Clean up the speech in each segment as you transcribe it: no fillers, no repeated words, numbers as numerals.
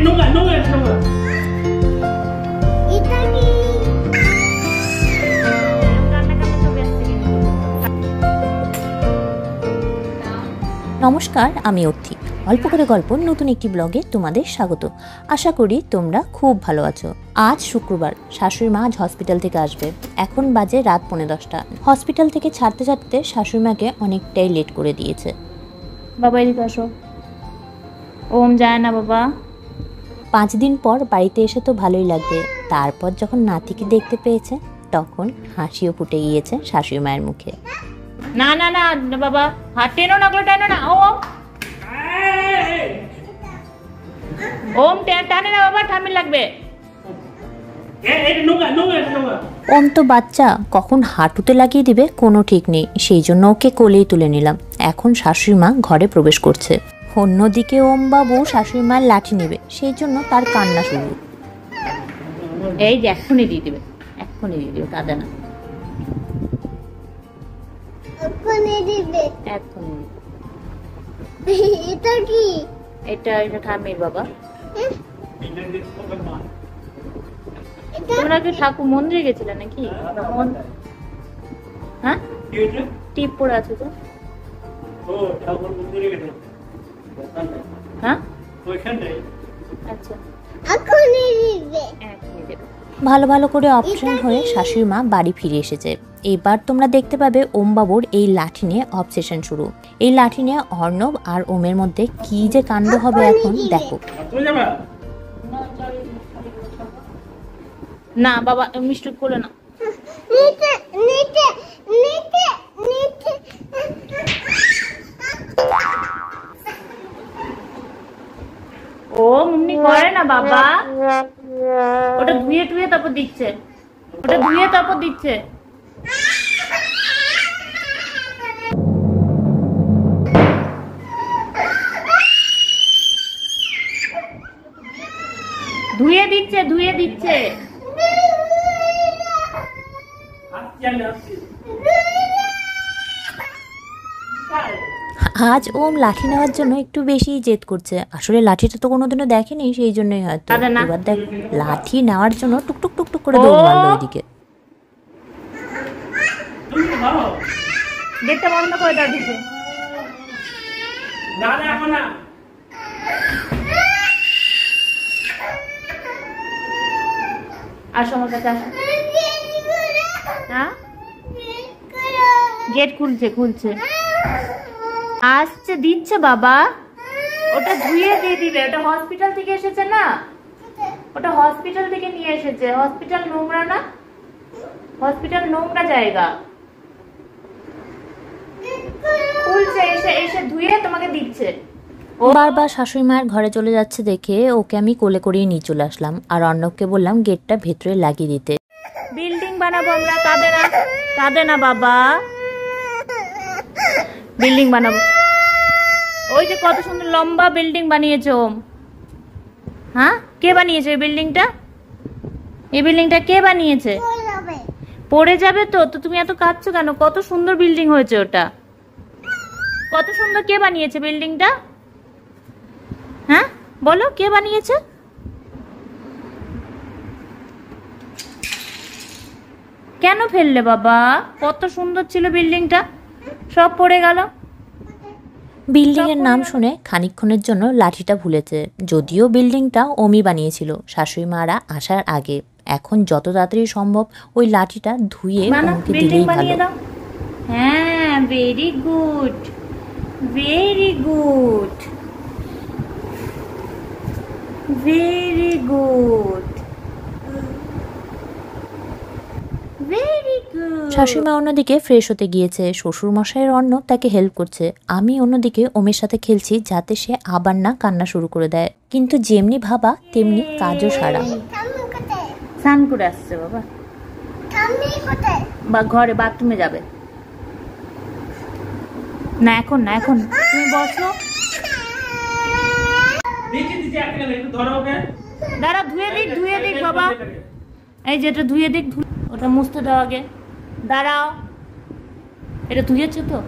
নোংরা নোংরা নোংরা এটা কি নমস্কার, আমি অর্থি। অল্প করে গল্প নতুন একটি ব্লগে তোমাদের স্বাগত। আশা করি তোমরা খুব ভালো আছো। আজ শুক্রবার, শাশুড়ি মা আজ হসপিটাল থেকে আসবে। এখন বাজে রাত 10:45। হসপিটাল থেকে ছাড়তে ছাড়তে শাশুড়ি মাকে অনেকটাই লেট করে দিয়েছে। বাবা এদিকে আসো। ওম যায় না বাবা। 5 দিন পর বাড়িতে এসে তো ভালোই লাগবে, তারপর যখন নাতিকে দেখতে পেয়েছে তখন হাসিও ফুটে গিয়েছে শাশুড়ি মায়ের মুখে। না না না বাবা, হাত টেনো না, টেনো না। ওম ওম টানে না বাবা, ঠান্ডা লাগবে। ওম তো বাচ্চা, কখন হাঁটুতে লাগিয়ে দিবে কোনো ঠিক নেই, সেই জন্য ওকে কোলেই তুলে নিলাম। এখন শাশুড়ি মা ঘরে প্রবেশ করছে। অন্যদিকে ওম বাবু শাশুড়ি মার লাঠি নেবে, সেই জন্য তার কান্না শুরু। এই যে এক্ষুনি দিয়ে দিবে, এক্ষুনি দিয়ে দিবে, কাঁদে না। এটা কি? এটা ঠাম্মির বাবা। তোমরা কি ঠাকুর মন্দিরে গেছিলে নাকি? হ্যাঁ, টিপ পড়ে আছে তো। হ্যাঁ আচ্ছা, ভালো ভালো করে অপশন হয়ে শাশুড়ি মা বাড়ি ফিরে এসেছে। এবার তোমরা দেখতে পাবে ওম বাবুর এই লাঠি নিয়ে অবসেশন শুরু। এই লাঠি নিয়ে অর্ণব আর ওমের মধ্যে কি যে কাণ্ড হবে এখন দেখো। না বাবা, মিষ্টি কোলে না। ও মুন্নি করে না বাবা, ওটা ধুয়ে টুয়ে তারপর দিচ্ছে, ওটা ধুয়ে তারপর দিচ্ছে। ধুয়ে দিচ্ছে, ধুয়ে দিচ্ছে। আজ ওম লাঠি নেওয়ার জন্য একটু বেশি জেদ করছে। আসলে লাঠিটা তো কোনোদিনও দেখেনি, সেই জন্যই হয়তো। এবার দেখ, লাঠি নেওয়ার জন্য টুকটুক টুকটুক করে দৌড় মারলো ওইদিকে। গেটটা বন্ধ করে দাও দিকে। আসো আমার কাছে, আসো। হ্যাঁ, গেট খুলছে, খুলছে, আসছে, দিচ্ছে বাবা। ওটা ধুয়ে দিয়ে দিবে, ওটা হসপিটাল থেকে এসেছে না, ওটা হসপিটাল থেকে নিয়ে এসেছে। হসপিটাল নোংরা না, হসপিটাল নোংরা জায়গা। খুলছে, এসে এসে ধুয়ে তোমাকে দিচ্ছে। বারবার শাশুড়ি মায়ের ঘরে চলে যাচ্ছে দেখে ওকে আমি কোলে করিয়ে নিয়ে চলে আসলাম, আর অর্ণবকে বললাম গেটটা ভেতরে লাগিয়ে দিতে। বিল্ডিং বানাবো আমরা, কাঁদে না, কাঁদে না বাবা, বিল্ডিং বানাবো। ওই যে কত সুন্দর লম্বা বিল্ডিং বানিয়েছে ওম। হ্যাঁ, কে বানিয়েছে এই বিল্ডিংটা? এই বিল্ডিংটা কে বানিয়েছে? পড়ে যাবে তো। তো তুমি এত কাঁদছো কেন? কত সুন্দর বিল্ডিং হয়েছে ওটা, কত সুন্দর। কে বানিয়েছে বিল্ডিংটা? হ্যাঁ বলো, কে বানিয়েছে? কেন ফেললে বাবা? কত সুন্দর ছিল বিল্ডিংটা, সব পড়ে গেল। বিল্ডিং এর নাম শুনে খানিকক্ষণের জন্য লাঠিটা ভুলেছে, যদিও বিল্ডিংটা ওমি বানিয়েছিল শাশুড়ি মারা আসার আগে। এখন যত তাড়াতাড়ি সম্ভব ওই লাঠিটা ধুয়ে ওমকে দিলেই ভালো। হ্যাঁ, very good, very good, very good, very good. শাশুড়িমা অন্যদিকে ফ্রেশ হতে গিয়েছে, শ্বশুর মশাইয়ের অর্ণব তাকে হেল্প করছে। আমি অন্যদিকে ওমের সাথে খেলছি যাতে সে আবার না কান্না শুরু করে দেয়, কিন্তু যেমনি ভাবা তেমনি কাজও সারা। স্নান করে আসছে বাবা, বা ঘরে বাথরুমে যাবে না, এখন না, এখন তুমি বসো। দাঁড়া, ধুয়ে দিক, ধুয়ে দিক বাবা। এই যেটা ধুয়ে দিক, ওটা মুছতে দাও আগে। দাঁড়াও, এটা ধুয়েছো তো?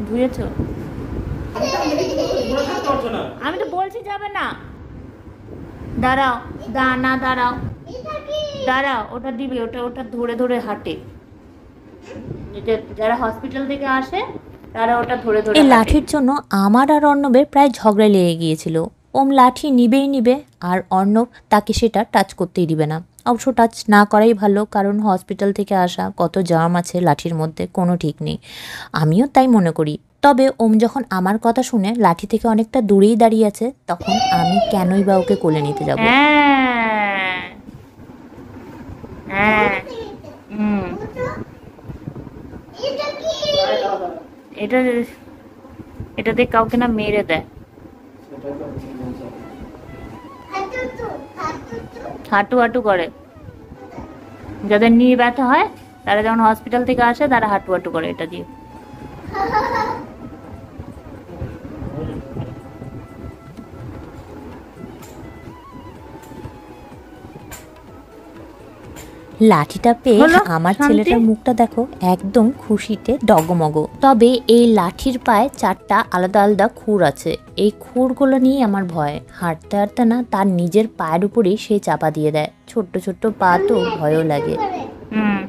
ধুয়েছো? আমি তো বলছি যাবে না। দাঁড়াও, না দাঁড়াও, এটা কি দাঁড়াও, ওটা দিবে, ওটা ওটা ধরে ধরে হাঁটে। যারা হসপিটাল থেকে আসে তারা ওটা ধরে ধরে এই হাঁটে। লাঠির জন্য আমার আর অর্ণবের প্রায় ঝগড়া লেগে গিয়েছিল। ওম লাঠি নিবেই নিবে আর অর্ণব তাকে সেটা টাচ করতেই দিবে না। অবশ্য টাচ না করাই ভালো, কারণ হসপিটাল থেকে আসা কত জার্ম আছে লাঠির মধ্যে কোনো ঠিক নেই। আমিও তাই মনে করি। তবে ওম যখন আমার কথা শুনে লাঠি থেকে অনেকটা দূরেই দাঁড়িয়ে আছে, তখন আমি কেনই বা ওকে কোলে নিতে যাব। হ্যাঁ হ্যাঁ, হুম, এটা কি এটা এটাতে কাউকে না মেরে দেয়, হাঁটু হাঁটু করে। যাদের নিয়ে ব্যথা হয় তারা যখন হসপিটাল থেকে আসে তারা হাঁটু হাঁটু করে এটা দিয়ে। লাঠিটা পেয়ে হলো, আমার শান্তি। ছেলেটার মুখটা দেখো একদম খুশিতে ডগমগ। তবে এই লাঠির পায়ে 4টা আলাদা আলাদা খুর আছে। এই খুরগুলো নিয়ে আমার ভয়। হাঁটতে হাঁটতে না তার নিজের পায়ের উপরেই সে চাপা দিয়ে দেয়। ছোট্ট ছোট্ট পা তো ভয়ও লাগে। হুম,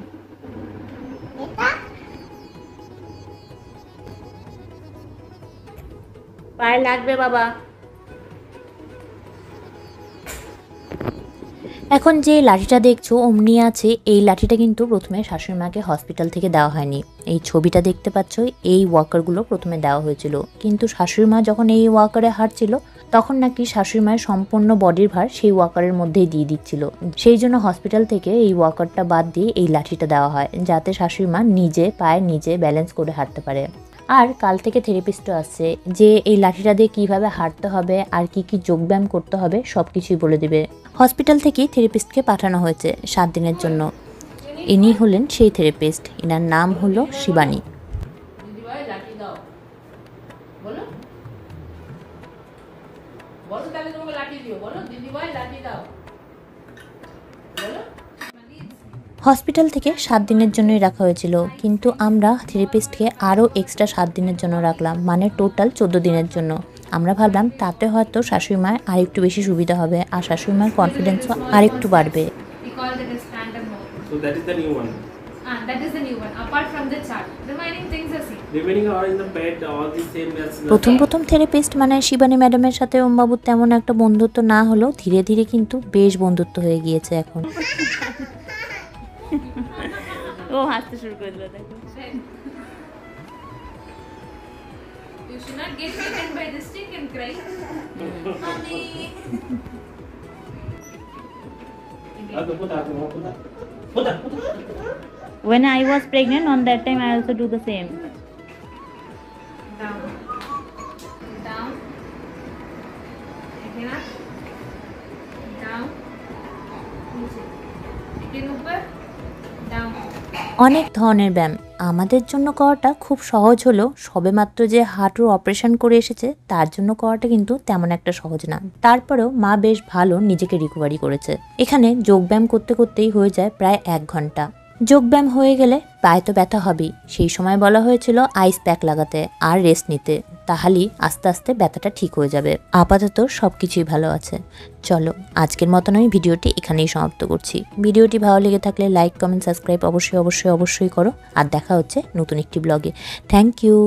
পায়ে লাগবে বাবা। এখন যে লাঠিটা দেখছো অমনি আছে, এই লাঠিটা কিন্তু প্রথমে শাশুড়ি মাকে হসপিটাল থেকে দেওয়া হয়নি। এই ছবিটা দেখতে পাচ্ছ, এই ওয়াকারগুলো প্রথমে দেওয়া হয়েছিল, কিন্তু শাশুড়ি মা যখন এই ওয়াকারে হাঁটছিল তখন নাকি শাশুড়ি মায়ের সম্পূর্ণ বডির ভার সেই ওয়াকারের মধ্যেই দিয়ে দিচ্ছিল। সেই জন্য হসপিটাল থেকে এই ওয়াকারটা বাদ দিয়ে এই লাঠিটা দেওয়া হয়, যাতে শাশুড়ি মা নিজে পায়ে নিজে ব্যালেন্স করে হাঁটতে পারে। আর কাল থেকে থেরাপিস্টও আসছে, যে এই লাঠিটা দিয়ে কীভাবে হাঁটতে হবে আর কি কি যোগব্যায়াম করতে হবে সব কিছুই বলে দেবে। হসপিটাল থেকেই থেরাপিস্টকে পাঠানো হয়েছে 7 দিনের জন্য। ইনি হলেন সেই থেরাপিস্ট, এনার নাম হলো শিবানী। হসপিটাল থেকে 7 দিনের জন্যই রাখা হয়েছিল, কিন্তু আমরা থেরাপিস্টকে আরও এক্সট্রা 7 দিনের জন্য রাখলাম, মানে টোটাল 14 দিনের জন্য। আমরা ভাবলাম তাতে হয়তো শাশুড়ি মায়ের আরেকটু বেশি সুবিধা হবে আর শাশুড়ি মায়ের কনফিডেন্সও আরেকটু বাড়বে। We called it as tandem mode. So that is the new one. That is the new one. Apart from the chart, remaining things are same. Remaining are in the bed, all the same as the প্রথম therapist মানে শিবানী ম্যাডামের সাথে ওমবাবুর তেমন একটা বন্ধুত্ব না হলেও ধীরে ধীরে কিন্তু বেশ বন্ধুত্ব হয়ে গিয়েছে এখন। ও হাসতে শুরু করে দিল, দেখো। You should not get bitten by the stick and cry. Mommy. When I was pregnant, on that time I also do the same. Down. Down. Again up. Down. नीचे. Again ऊपर. Down. অনেক ধরনের ব্যায়াম আমাদের জন্য করাটা খুব সহজ হলো, সবেমাত্র যে হাঁটুর অপারেশন করে এসেছে তার জন্য করাটা কিন্তু তেমন একটা সহজ না। তারপরেও মা বেশ ভালো নিজেকে রিকভারি করেছে। এখানে যোগব্যায়াম করতে করতেই হয়ে যায় প্রায় 1 ঘন্টা। যোগব্যায়াম হয়ে গেলে পায়ে তো ব্যথা হবেই, সেই সময় বলা হয়েছিল আইস প্যাক লাগাতে আর রেস্ট নিতে, তাহলেই আস্তে আস্তে ব্যথাটা ঠিক হয়ে যাবে। আপাতত সব কিছুই ভালো আছে। চলো আজকের মতন আমি ভিডিওটি এখানেই সমাপ্ত করছি। ভিডিওটি ভালো লেগে থাকলে লাইক কমেন্ট সাবস্ক্রাইব অবশ্যই করো। আর দেখা হচ্ছে নতুন একটি ব্লগে। Thank you.